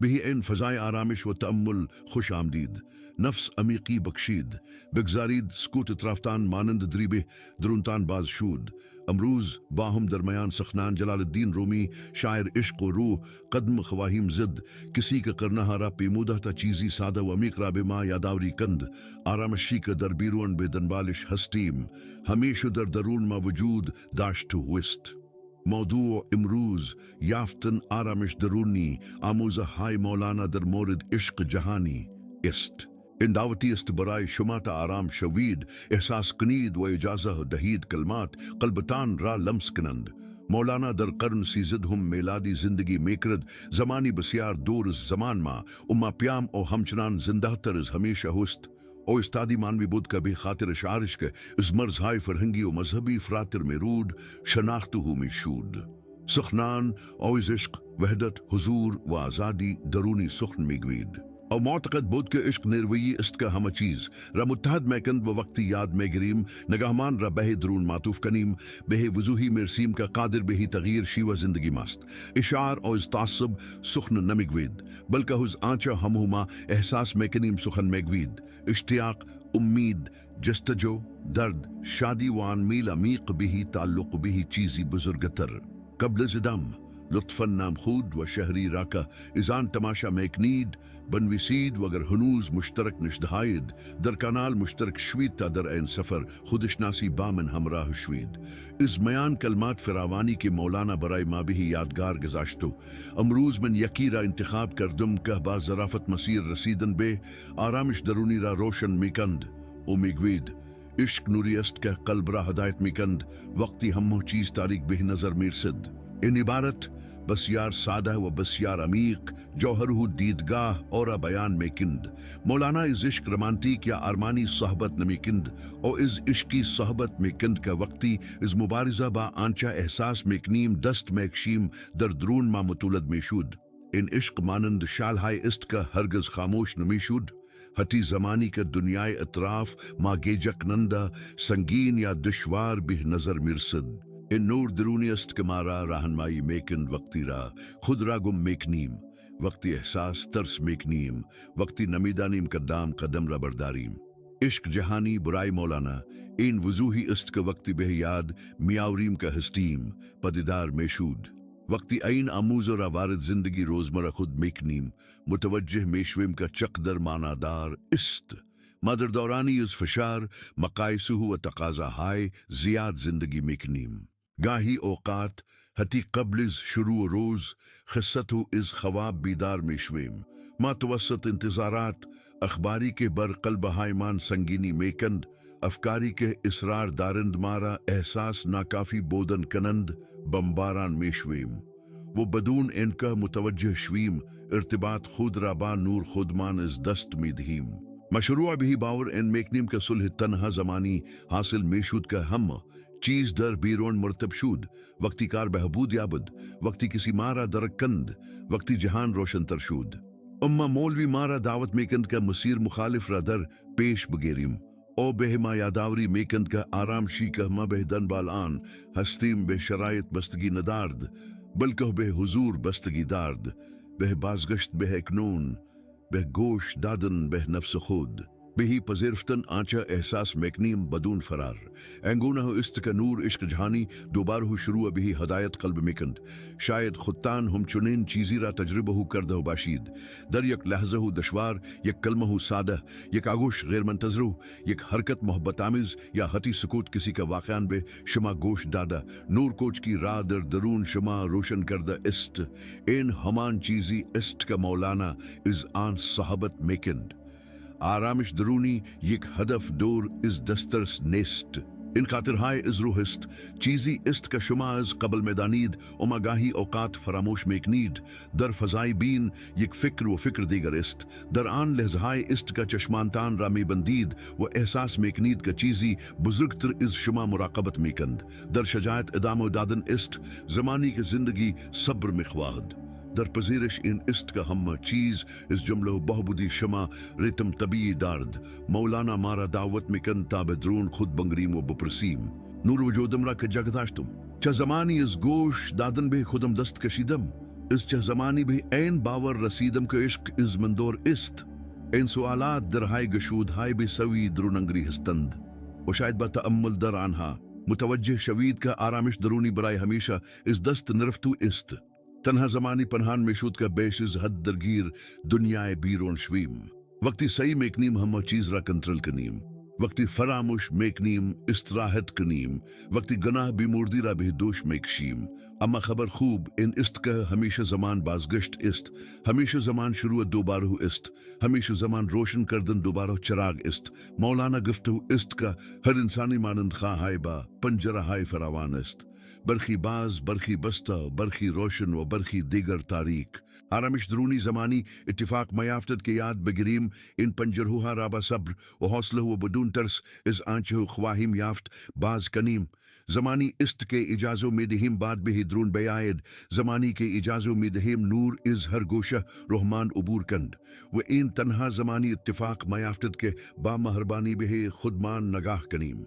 به این فضای آرامش و تأمل خوش آمدید. نفس عمیقی بخشید. بگذارید سکوت اطرافتان مانند دریبه درونتان باز شود. امروز باهم درمیان سخنان جلال الدین رومی شاعر عشق و روح قدم خواهیم زد. کسی که قرنها را پیموده تا چیزی ساده و عمیق را به ما یادآوری کند. آرامشی که در بیرون به دنبالش هستیم. همیشه در درون ما وجود داشته است. موضوع امروز یافتن آرامش درونی آموزه های مولانا در مورد عشق جهانی است. این دعوتی است برای شما تا آرام شوید، احساس کنید و اجازه دهید کلمات قلبتان را لمس کنند. مولانا در قرن 13 میلادی زندگی میکرد. زمانی بسیار دور از زمان ما اما پیام او همچنان زنده تر از همیشه هست. او استادی مانوی بود که به خاطر شعرش که از مرزهای فرهنگی و مذهبی فراتر میرود شناخته میشود. سخنان او از عشق، وحدت، حضور و آزادی درونی سخن میگوید. او معتقد بود که عشق نیرویی است که همه چیز را متحد میکند و وقتی یاد میگیریم نگاهمان را به درون معطوف کنیم به وضوحی مرسیم که قادر به تغییر شیوه زندگی ماست. اشعار او از تعصب سخن نمیگوید بلکه از آنچه همهما احساس میکنیم سخن میگوید. اشتیاق، امید، جستجو، درد، شادی و آن میل عمیق به تعلق به چیزی بزرگتر. قبل از دم لطفاً نام خود و شهری را که از آن تماشا میکنید بنویسید و اگر هنوز مشترک نشدهاید در کانال مشترک شوید تا در این سفر خودشناسی با من همراه شوید. از میان کلمات فراوانی که مولانا برای ما به یادگار گذاشتو امروز من یکی را انتخاب کردم که با ظرافت مسیر رسیدن به آرامش درونی را روشن میکند و میگوید عشق نوری است که قلب را هدایت میکند وقتی همه چیز تاریک به نظر میرسد. این عبارت بسیار ساده و بسیار عمیق جوهره دیدگاه اور بیان میکند. مولانا از عشق رومانتیک یا ارمانی صحبت نمیکند او از عشقی صحبت میکند که وقتی از مبارزه با آنچه احساس میکنیم دست میکشیم در درون ما متولد میشود. این عشق مانند شالهای است که هرگز خاموش نمیشود. حتی زمانی که دنیای اطراف ما گیجه کننده سنگین یا دشوار به نظر میرسد. این نور درونی است که ما را راهنمایی میکند وقتی را خود را گم میکنیم، وقتی احساس ترس میکنیم، وقتی نمیدانیم کدام قدم را برداریم. عشق جهانی برای مولانا این وضوحی است که وقتی به یاد میآوریم که هستیم پدیدار میشود. وقتی این آموز را وارد زندگی روزمره خود میکنیم متوجه میشویم که چقدر معنادار است. ما در دورانی از فشار، مقایسه و تقاضاهای زیاد زندگی میکنیم. گاهی اوقات حتی قبل از شروع روز خستو از خواب بیدار میشویم. ما توسط انتظارات اخباری که بر قلب هایمان سنگینی میکند، افکاری که اصرار دارند ما را احساس ناکافی بودن کنند بمباران میشویم و بدون اینکه متوجه شویم ارتباط خود را با نور خودمان از دست میدهیم. مشروع به باور این میکنیم که صلح تنها زمانی حاصل میشود که همه چیز در بیرون مرتب شد. وقتی کار بهبود یابد، وقتی کسی ما را درک کند، وقتی جهان روشن تر شد. اما مولوی ما را دعوت میکند که مسیر مخالف را در پیش بگیریم. او به ما یادآوری میکند که آرامشی که ما به دنبال آن هستیم به شرایط بستگی ندارد بلکه به حضور بستگی دارد، به بازگشت به اکنون، به گوش دادن به نفس خود، به پذیرفتن آنچه احساس میکنیم بدون فرار. انگونه است که نور عشق جهانی دوباره شروع به هدایت قلب میکند. شاید خودتان هم چنین چیزی را تجربه کرده باشید. در یک لحظه دشوار، یک کلمه ساده، یک آغوش غیر منتظر، یک حرکت محبت آمیز یا حتی سکوت کسی که واقعا به شما گوش داده نور کوچ کی راہ در درون شما روشن کرده است. این همان چیزی است که مولانا از آن صحبت میکند. آرامش درونی یک هدف دور از دسترس نیست. این خاطرهای از روح است، چیزی است که شما از قبل میدانید اما گاهی اوقات فراموش میکنید. در فضای بین یک فکر و فکر دیگر است. در آن لحظه‌های است که چشمانتان را میبندید و احساس میکنید که چیزی بزرگتر از شما مراقبت میکند. در شجاعت ادامه دادن است، زمانی که زندگی صبر میخواهد. در پذیرش این است که همه چیز از جمله و بهبودی شما ریتم طبیعی دارد. مولانا ما را دعوت میکند تا به درون خود بنگریم و بپرسیم نور وجودم را که جا گذاشتم، چه زمانی از گوش دادن به خودم دست کشیدم؟ از چه زمانی به این باور رسیدم که عشق از مندور است. این سوالات در های گشود های بسوی دروننگری هستند و شاید با تأمل در آنها متوجه شوید که آرامش درونی برای همیشه از دست نرفتو است. تنها زمانی پنهان میشود که بیش از حد درگیر دنیای بیرون شویم. وقتی صحیح میکنیم همه چیز را کنترل کنیم، وقتی فراموش میکنیم استراحت کنیم، وقتی گناه بیموردی را به دوش میکشیم. اما خبر خوب این است که همیشه زمان بازگشت است، همیشه زمان شروع دوباره است، همیشه زمان روشن کردن دوباره چراغ است. مولانا گفتو است که هر انسانی مانند خواهی با پنجره های فراوان است، برخی باز، برخی بسته، برخی روشن و برخی دیگر تاریک. آرامش درونی زمانی اتفاق میافتد که یاد بگیریم این پنجرهوها را با صبر و حوصله و بدون ترس از آنچه خواهیم یافت باز کنیم. زمانی است که اجازه میدهیم بعد به درون بیاید، زمانی که اجازه میدهیم نور از هر گوشه رحمان عبور کند. و این تنها زمانی اتفاق میافتد که با مهربانی به خودمان نگاه کنیم،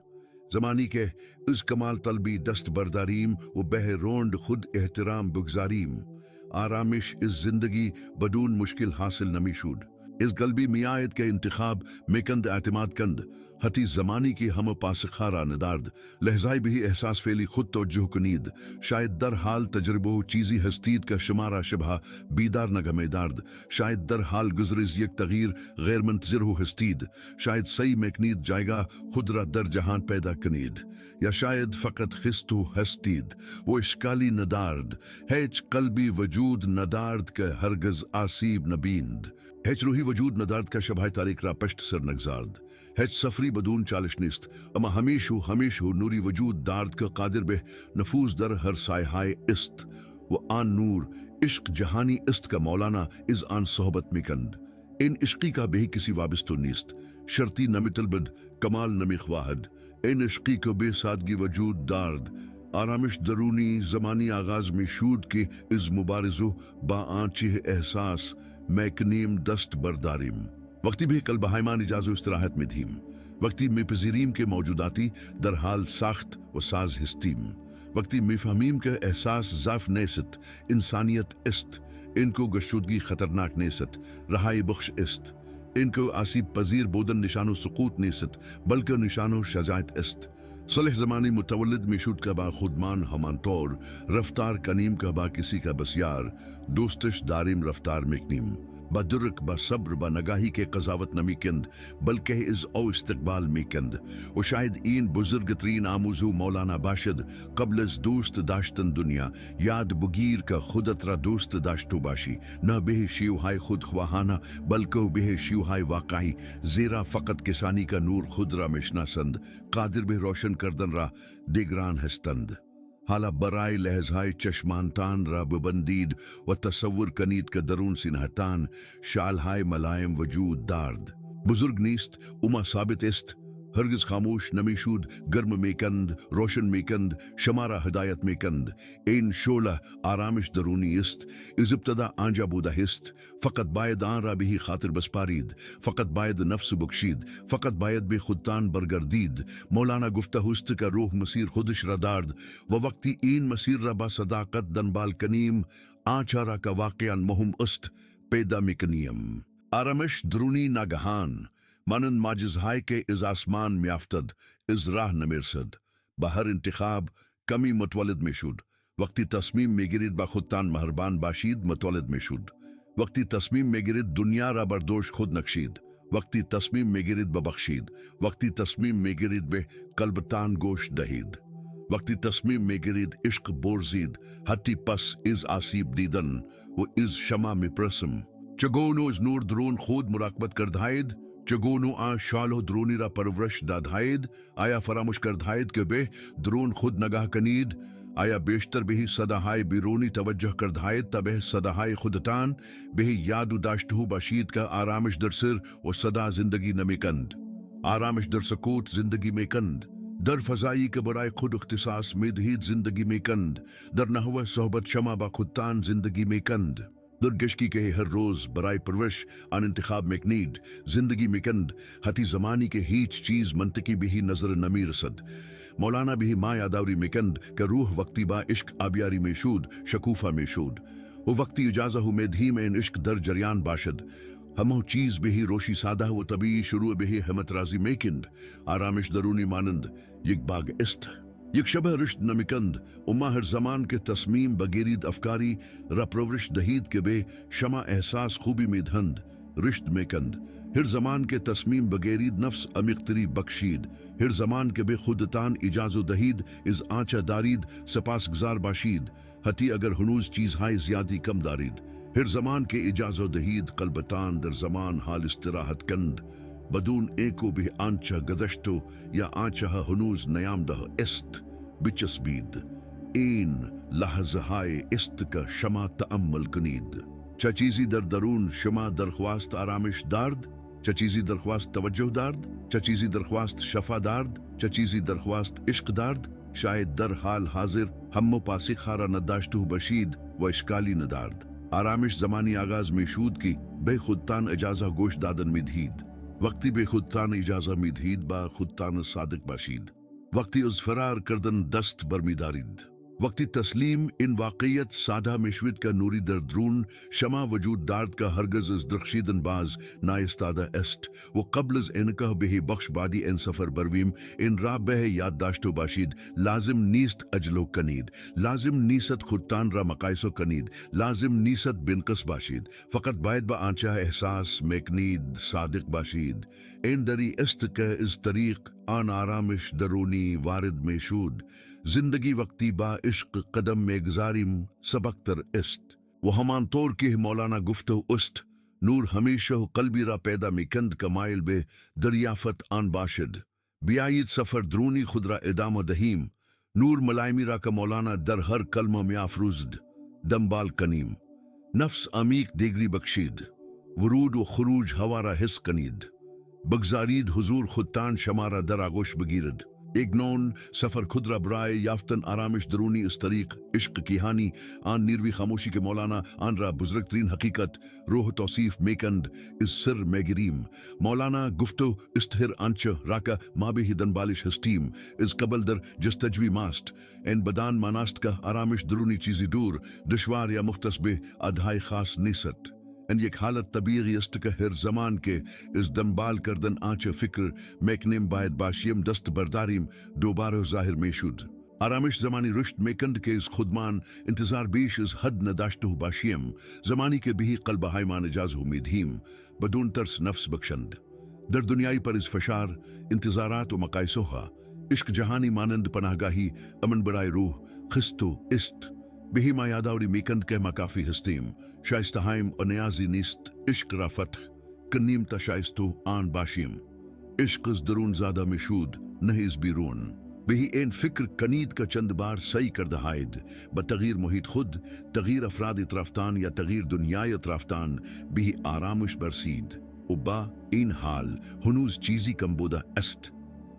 زمانی که از کمال طلبی دست برداریم و به روند خود احترام بگذاریم. آرامش از زندگی بدون مشکل حاصل نمیشود. از قلبی میآید که انتخاب میکند اعتماد کند، حتی زمانی که همه پاسخها را ندارد لحظه‌ای به احساس فعلی خود توجه کنید. شاید در حال تجربه چیزی هستید که شما را شبه بیدار نگه دارد، شاید در حال گذر یک تغییر غیر منتظر هستید، شاید صحیح میکنید جایگاه خود را در جهان پیدا کنید، یا شاید فقط خستو هستید و اشکالی ندارد. هیچ قلبی وجود ندارد که هرگز آسیب نبیند، هیچ روحی وجود ندارد که شبهای تاریک را پشت سر نگذارد. هیچ سفری بدون چالش نیست، اما همیشه نوری وجود دارد که قادر به نفوذ در هر سایه است و آن نور عشق جهانی است که مولانا از آن صحبت میکند. این عشقی که به کسی وابسته نیست، شرطی نمیطلبد، کمال نمیخواهد. این عشقی که به سادگی وجود دارد. آرامش درونی زمانی آغاز میشود که از مبارزه با آنچه احساس میکنیم دست برداریم. وقتی به قلب هایمان اجازه استراحت میدهیم، وقتی میپذیریم که موجوداتی در حال ساخت و ساز هستیم، وقتی میفهمیم که احساس ضعف نیست، انسانیت است، انکو گشودگی خطرناک نیست، رهایی بخش است، انکو آسیب پذیر بودن نشانو سقوط نیست بلکه نشانو شجاعت است. صلح زمانی متولد میشود که با خودمان همانطور رفتار کنیم که با کسی که بسیار دوستش داریم رفتار میکنیم، با درک، با صبر، با نگاهی که قضاوت نمیکند بلکه از او استقبال میکند. و شاید این بزرگترین آموزو مولانا باشد. قبل از دوست داشتن دنیا یاد بگیر که خودت را دوست داشتو باشی، نه به شیوهای خودخواهانه بلکه به شیوهای واقعی، زیرا فقط کسانی که نور خود را میشناسند قادر به روشن کردن را دیگران هستند. حالا برای لحظهای چشمانتان را ببندید و تصور کنید که درون سینهتان شالهای ملایم وجود دارد. بزرگ نیست، اما ثابت است، هرگز خاموش نمیشود، گرم میکند، روشن میکند، شما را هدایت میکند. این شعله آرامش درونی است، از ابتدا آنجا بوده است، فقط باید آن را به خاطر بسپارید، فقط باید نفس بکشید، فقط باید به خودتان برگردید. مولانا گفته است که روح مسیر خودش را دارد و وقتی این مسیر را با صداقت دنبال کنیم، آنچه را که واقعا مهم است پیدا میکنیم. آرامش درونی ناگهان مانند معجزهایی که از آسمان میافتد از راه نمیرسد. با هر انتخاب کمی متولد میشود. وقتی تصمیم میگیرید با خودتان مهربان باشید متولد میشود. وقتی تصمیم میگیرید دنیا را بر دوش خود نکشید، وقتی تصمیم میگیرید ببخشید، وقتی تصمیم میگیرید به قلبتان گوش دهید، وقتی تصمیم میگیرید عشق برزید حتی پس از آسیب دیدن و از شما میپرسم چگونه از نور درون خود مراقبت کردهاید، چگونه آن شالو درونی را پرورش دادهاید؟ آیا فراموش کردهاید که به درون خود نگاه کنید؟ آیا بیشتر به صداهای بیرونی توجه کردهاید تا به صداهای خودتان؟ به یادو داشته باشید که آرامش در سر و صدا زندگی نمیکند، آرامش در سکوت زندگی میکند، در فضایی که برای خود اختصاص میدهید زندگی میکند، در نحو صحبت شما با خودتان زندگی میکند، در گشکی که هر روز برای پرورش آن انتخاب میکنید زندگی میکند، حتی زمانی که هیچ چیز منطقی به نظر نمی رسد. مولانا به ما یادآوری میکند که روح وقتی با عشق آبیاری میشود شکوفا میشود و وقتی اجازه مدهیم این عشق در جریان باشد همه چیز بهی روشی ساده و طبیعی شروع بهی همت رازی میکند. آرامش درونی مانند یک باغ است، یک شبه رشد نمیکند و ما هر زمان کے تصمیم بگیرید افکاری را پرورش دهید که به شما احساس خوبی میدهند رشد میکند. هر زمان کے تصمیم بگیرید نفس عمیقتری بخشید. هر زمان که به خودتان اجازه دهید از آنچه دارید سپاسگزار باشید، حتی اگر هنوز چیزهای زیادی کم دارید. هر زمان که اجازه دهید قلبتان در زمان حال استراحت کند بدون ایکو به آنچه گذشته یا آنچه هنوز نیامده است بچسبید. این لحظه های است که شما تأمل کنید. چه چیزی در درون شما درخواست آرامش دارد؟ چه چیزی درخواست توجه دارد؟ چه چیزی درخواست شفا دارد؟ چه چیزی درخواست عشق دارد؟ شاید در حال حاضر همو پاسی خارا نداشته باشید و اشکالی ندارد. آرامش زمانی آغاز میشود که به خودتان اجازه گوش دادن میدهید. وقتی به خودتان اجازه میدهید با خودتان صادق باشید. وقتی از فرار کردن دست برمیدارید. وقتی تسلیم این واقعیت ساده میشوید که نوری در درون شما وجود دارد که هرگز از درخشیدن باز نایستاده است و قبل از اینکه به بخش بادی این سفر برویم این را به یاد داشته باشید. لازم نیست عجلو کنید، لازم نیست خودتان را مقایسه کنید، لازم نیست بنقص باشید، فقط باید با آنچه احساس میکنید صادق باشید. این دری است که از طریق آن آرامش درونی وارد میشود. زندگی وقتی با عشق قدم میگذاریم سبکتر است و همان طور که مولانا گفته است نور همیشه قلبی را پیدا میکند که مایل به دریافت آن باشد. بیایید سفر درونی خود را ادامه دهیم. نور ملایمی را که مولانا در هر کلمه میافروزد دنبال کنیم. نفس عمیق دیگری بخشید. ورود و خروج هوا را حس کنید. بگذارید حضور خودتان شما را در آغوش بگیرد. ایک نون سفر خود را برای یافتن آرامش درونی اس طریق عشق کی کہانی آن نیروی خاموشی کے مولانا آن را بزرگترین حقیقت روح توصیف میکند اس سر میگریم. مولانا گفتو استهر آنچه راکا ما به دنبالش هستیم از قبل در جستجوی ماست. این بدان ماناست که آرامش درونی چیزی دور دشوار یا مختص به ادهای خاص نیست. ان یک حالت طبیعی است که هر زمان که از دنبال کردن آنچه فکر میکنیم باید باشیم دست برداریم دوباره ظاهر میشود. آرامش زمانی رشد میکند که از خودمان انتظار بیش از حد نداشته باشیم. زمانی که بهی قلبهای مان اجازه میدهیم بدون ترس نفس بخشند. در دنیای پر از فشار انتظارات و مقایسه ها عشق جهانی مانند پناهگاهی امن برای روح خستو است. بهی ما یادآوری میکند که ما کافی هستیم. شایستهایم و نیازی نیست عشق را فتح کنیم تا شایستو آن باشیم. عشق از درون زاده میشود نه از بیرون. بهی این فکر کنید که چند بار سعی کرده هاید با تغییر محیط خود، تغییر افراد اطرافتان یا تغییر دنیای اطرافتان بهی آرامش برسید و با این حال هنوز چیزی کم بوده است.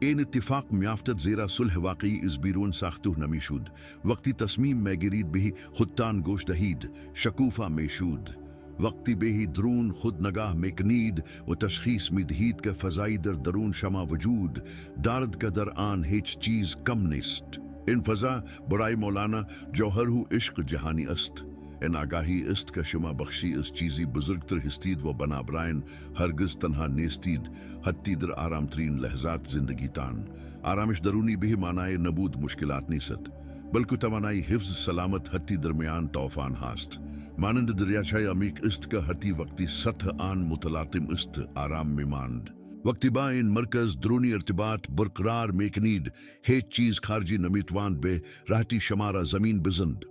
این اتفاق میافتد زیرا صلح واقعی از بیرون ساخته نمیشود. وقتی تصمیم میگیرید بهی خودتان گوش دهید شکوفا میشود. وقتی بهی درون خود نگاه میکنید و تشخیص میدهید که فضایی در درون شما وجود دارد که در آن هیچ چیز کم نیست. این فضا برای مولانا جوهر و عشق جهانی است. این آگاهی است که شما بخشی از چیزی بزرگتر هستید و بنابراین هرگز تنها نیستید حتی در آرامترین لحظات زندگیتان. آرامش درونی به معنای نبود مشکلات نیست بلکه توانایی حفظ سلامت حتی درمیان طوفان هاست. مانند دریاچه عمیق است که حتی وقتی سطح آن متلاطم است آرام میماند. وقتی با این مرکز درونی ارتباط برقرار میکنید هیچ چیز خارجی نمیتواند به راحتی شما را زمین بزند.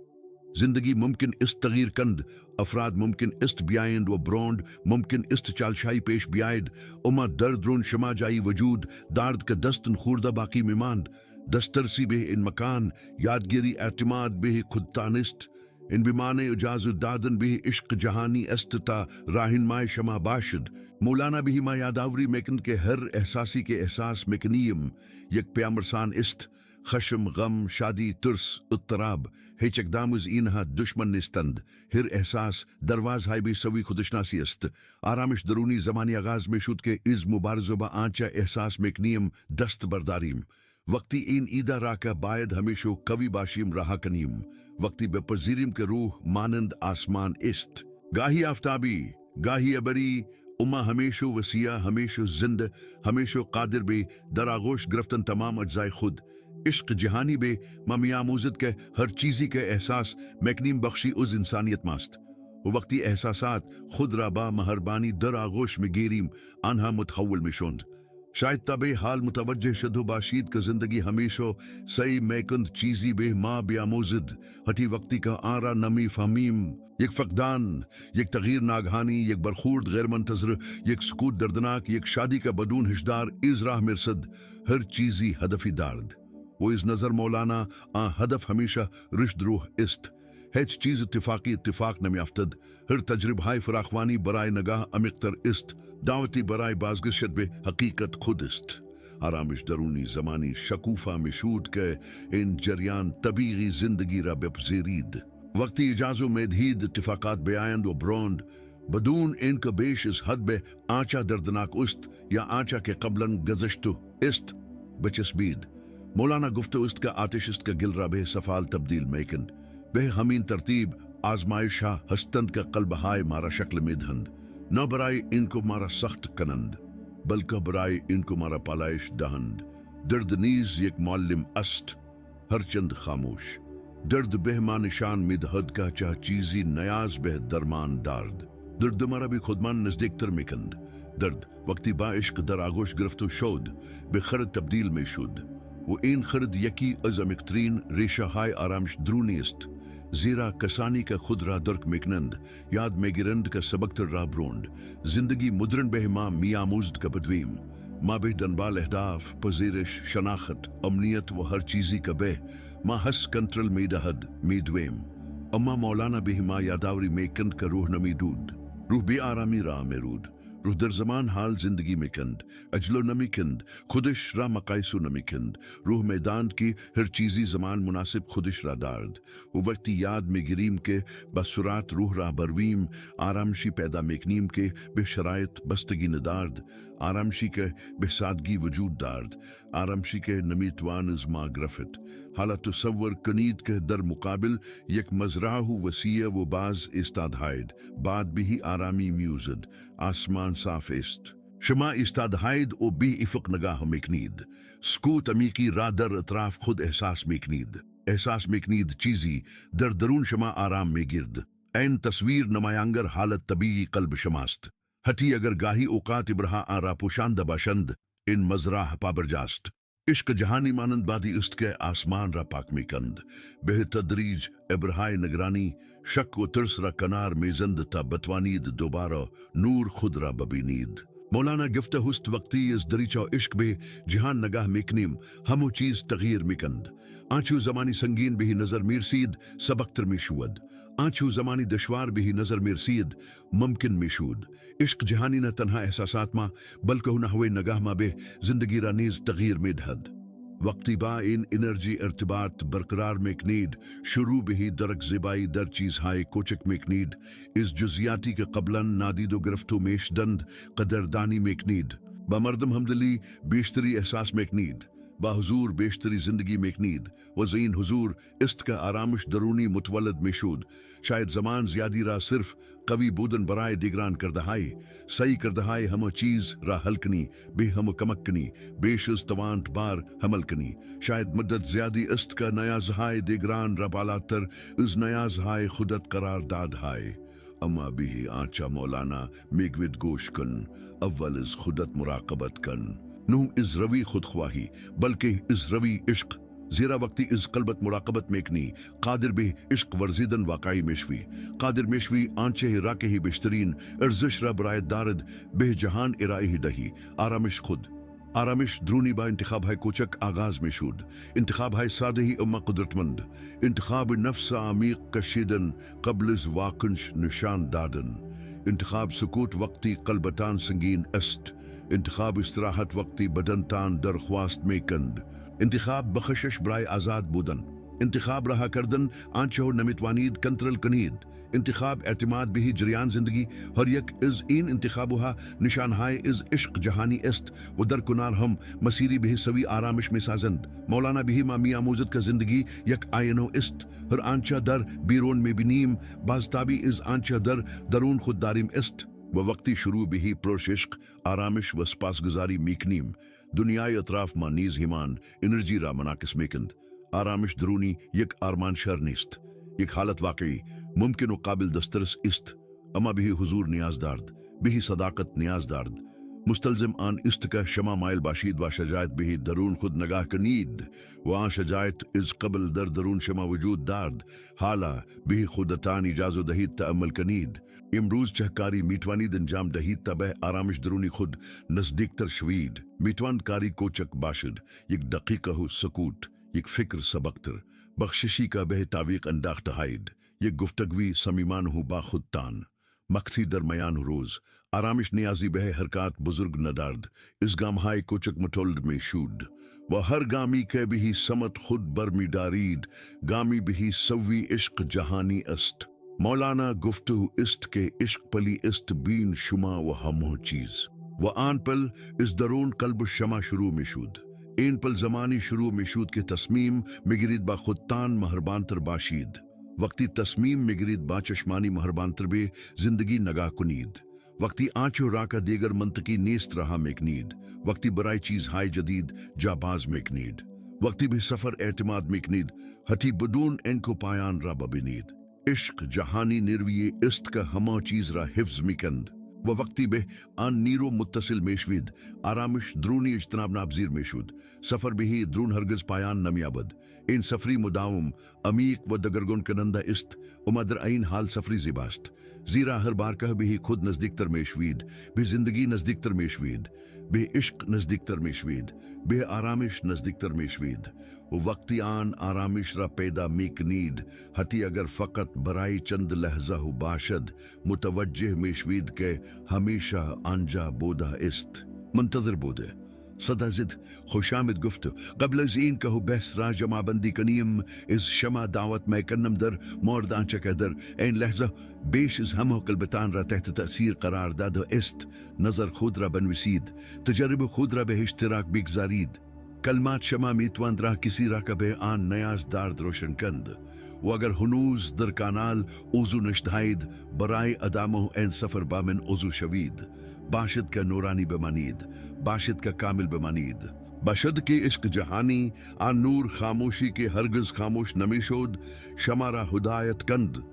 زندگی ممکن است تغییر کند، افراد ممکن است بیایند و براند ممکن است چالشایی پیش بیاید، اما در درون شما جایی وجود دارد که دستن خورده باقی میماند. دسترسی به این مکان یادگیری اعتماد به خودتان است. این بیمانه اجازه دادن به عشق جهانی است تا راهنمای شما باشد. مولانا به ما یادآوری میکند که هر احساسی که احساس میکنیم یک پیامرسان است. خشم، غم، شادی، ترس، اضطراب هیچ اقدام از اینها دشمن نیستند. هر احساس دروازهای به سوی خودشناسی است. آرامش درونی زمانی آغاز میشود که از مبارزه با آنچه احساس میکنیم دست برداریم. وقتی این ایدا را که باید همیشو کوی باشیم رها کنیم. وقتی بپذیریم که روح مانند آسمان است، گاهی آفتابی، گاهی ابری، اما ہمیشہ وسیع، ہمیشہ زندہ، ہمیشہ قادر بے در آغوش گرفتن تمام اجزائے خود. عشق جہانی بے ما میاموزد کے ہر چیزی کے احساس میکنیم بخشی از انسانیت ماست. و وقتی احساسات خود را با مہربانی در آغوش میں گیریم آنها متحول میں شوند. شاید تب حال متوجہ شدو باشید کہ زندگی ہمیشہ سی میکند چیزی بے ما بیاموزد ہٹی وقتی کا آرا نمی فہمیم. یک فقدان، یک تغییر ناگہانی، یک برخورد غیر منتظر، یک سکوت دردناک، یک شادی کا بدون ہشدار از راہ مرصد، ہر چیزی ہدفی دارد. وہ از نظر مولانا ہدف ہمیشہ رشد روح است. هیچ چیز اتفاقی اتفاق نمی افتد. ہر تجربہ های فراخوانی برای نگاه عمیق‌تر است. دعوتی برای بازگشت به حقیقت خود است. آرامش درونی زمانی شکوفہ مشود که این جریان طبیعی زندگی را بپذیرید. وقتی اجازو میدهید اتفاقات بیایند و بروند بدون این که بیش از حد به آنچه دردناک است یا آنچه که قبلا گذشته است بچسبید. مولانا گفته است که آتش است که گل را به سفال تبدیل میکند. به همین ترتیب آزمایش ها هستند که قلب های مارا شکل میدهند، نه برای این که مارا سخت کنند بلکه برای این که مارا پالایش دهند. درد نیز یک معلم است، هرچند خاموش. درد به ما نشان میدهد که چه چیزی نیاز به درمان دارد. درد مرا به خودمان نزدیکتر میکند. درد وقتی با عشق در آغوش گرفت و شد به خرد تبدیل میشد و این خرد یکی از عمیق‌ترین ریشه های آرامش درونی است. زیرا کسانی که خود را درک میکنند یاد میگیرند که سبکتر را بروند. زندگی مدرن به ما میآموزد که بدویم ما به دنبال اهداف، پذیرش، شناخت، امنیت و هر چیزی که به ما حس کنترل میدهد میدویم. اما مولانا به ما یادآوری میکند که روح نمیدود. روح بی آرامی را میرود. روح در زمان حال زندگی میکند، اجلو نمیکند، خودش را مقایسو نمیکند. روح میداند که هر چیزی زمان مناسب خودش را دارد. و وقتی یاد میگیریم که با سرعت روح را برویم آرامشی پیدا میکنیم که به شرایط بستگی ندارد. آرامشی که به سادگی وجود دارد. آرامشی که نمیتوان از ما گرفت. حالا تصور کنید که در مقابل یک مزرعه وسیع و باز استادهاید. بعد به آرامی میوزد. آسمان صاف است. شما استادهاید و به افق نگاه میکنید. سکوت عمیقی را در اطراف خود احساس میکنید. احساس میکنید چیزی در درون شما آرام میگیرد. این تصویر نمایانگر حالت طبیعی قلب شماست. حتی اگر گاهی اوقات ابرها آن را پوشانده باشند این مزرعه پابرجاست. عشق جهانی مانند بادی است که آسمان را پاک میکند. به تدریج ابرهای نگرانی شک و ترس را کنار میزند تا بتوانید دوباره نور خود را ببینید. مولانا گفته است وقتی از دریچه عشق به جهان نگاه میکنیم همو چیز تغییر میکند. آنچه زمانی سنگین به نظر میرسید سبکتر میشود. آنچه زمانی دشوار به نظر میرسید ممکن میشود. عشق جهانی نه تنها احساسات ما بلکه نحوه نگاه ما به زندگی را نیز تغییر میدهد. وقتی با این انرژی ارتباط برقرار میکنید شروع به درک زیبایی در چیزهای کوچک میکنید. از جزئیاتی که قبلا نادید و گرفت و میشدند قدردانی میکنید. با مردم همدلی بیشتری احساس میکنید. با حضور بیشتری زندگی میکنید و زین حضور است که آرامش درونی متولد میشود. شاید زمان زیادی را صرف قوی بودن برای دیگران کرده های سعی کرده های همه چیز را حل کنی به همه کمک کنی بیش از توانت بار حمل کنی. شاید مدت زیادی است که نیازهای دیگران را بالاتر از نیازهای خودت قرار داد های. اما به آنچه مولانا میگوید گوش کن. اول از خودت مراقبت کن. نو از روی خودخواهی بلکه از روی عشق. زیرا وقتی از قلبت مراقبت میکنی قادر به عشق ورزیدن واقعی میشوی. قادر میشوی آنچه را که بیشترین ارزش را برایت دارد به جهان ارائه دهی. آرامش خود. آرامش درونی با انتخاب های کوچک آغاز میشود. انتخاب های ساده ہی اما قدرتمند. انتخاب نفس عمیق کشیدن قبل از واکنش نشان دادن. انتخاب سکوت وقتی قلبتان سنگین است. انتخاب استراحت وقتی بدنتان درخواست میکند. انتخاب بخشش برای آزاد بودن. انتخاب رہا کردن آنچہ نمیتوانید کنترل کنید انتخاب اعتماد بھی جریان زندگی ہر یک از این انتخابها نشانهای از عشق جہانی است و در کنار ہم مسیری بھی سوی آرامش میں سازند مولانا بھی ما می آموزد کا زندگی یک آینو است ہر آنچہ در بیرون میں بنیم بازتابی از آنچہ در درون خودداریم است و وقتی شروع بھی پرش عشق آرامش و سپاسگزاری میکنیم دنیای اطراف ما نیز ہمان انرجی را مناقص میکند آرامش درونی یک آرمان شر نیست یک حالت واقعی ممکن و قابل دسترس است اما به حضور نیاز دارد به صداقت نیاز دارد مستلزم آن است که شما مایل باشید و شجاعت به درون خود نگاه کنید و آن شجاعت از قبل در درون شما وجود دارد حالا به خودتان اجازه دهید تأمل کنید امروز چهکاری میتوانید انجام دهید تا به آرامش درونی خود نزدیکتر شوید میتوان کاری کوچک باشد یک دقیقه سکوت یک فکر سبکتر بخششی کا به تعویق انداخته هاید یک گفتگوی صمیمانه با خودتان مقتی درمیان روز آرامش نیازی به حرکات بزرگ ندارد از گامهای کوچک متولد می شود و هر گامی که به سمت خود برمی دارید گامی به سوی عشق جهانی است مولانا گفته است که عشق پلی است بین شما و همه چیز و آن پل از درون قلب شما شروع می شود این پل زمانی شروع می شود که تصمیم میگیرید با خودتان مهربانتر باشید وقتی تصمیم میگیرید با چشمانی مهربانتر به زندگی نگاه کنید وقتی آنچو را کا دیگر منطقی نیست رها میکنید وقتی برای چیزهای جدید جاباز میکنید وقتی به سفر اعتماد میکنید حتی بدون انکو پایان را ببینید عشق جهانی نیروی است که همه چیز را حفظ میکند و وقتی به آن نیرو متصل میشوید آرامش درونی اجتناب ناپذیر میشود سفر به درون هرگز پایان نمیابد این سفری مداوم عمیق و دگرگون کننده است اما در این حال سفری زیباست زیرا هر بار که به خود نزدیکتر میشوید به زندگی نزدیکتر میشوید به عشق نزدیکتر میشوید به آرامش نزدیکتر میشوید و وقتی آن آرامش را پیدا میکنید حتی اگر فقط برای چند لحظه باشد متوجه میشوید که همیشه آنجا بوده است منتظر بوده صدا زد خوش آمد گفت قبل از این که بحث را جمع بندی کنیم از شما دعوت میکنم در مورد آنچه که در این لحظه بیش از همه قلبتان را تحت تأثیر قرار داده است نظر خود را بنویسید تجربه خود را به اشتراک بگذارید کلمات شما میتواند را کسی را که به آن نیاز دارد روشن کند و اگر هنوز در کانال عضو نشدهید برای ادامه این سفر با من عضو شوید باشد که نورانی بمانید باشد که کامل بمانید باشد که عشق جهانی آن نور خاموشی که هرگز خاموش نمی شد شما را هدایت کند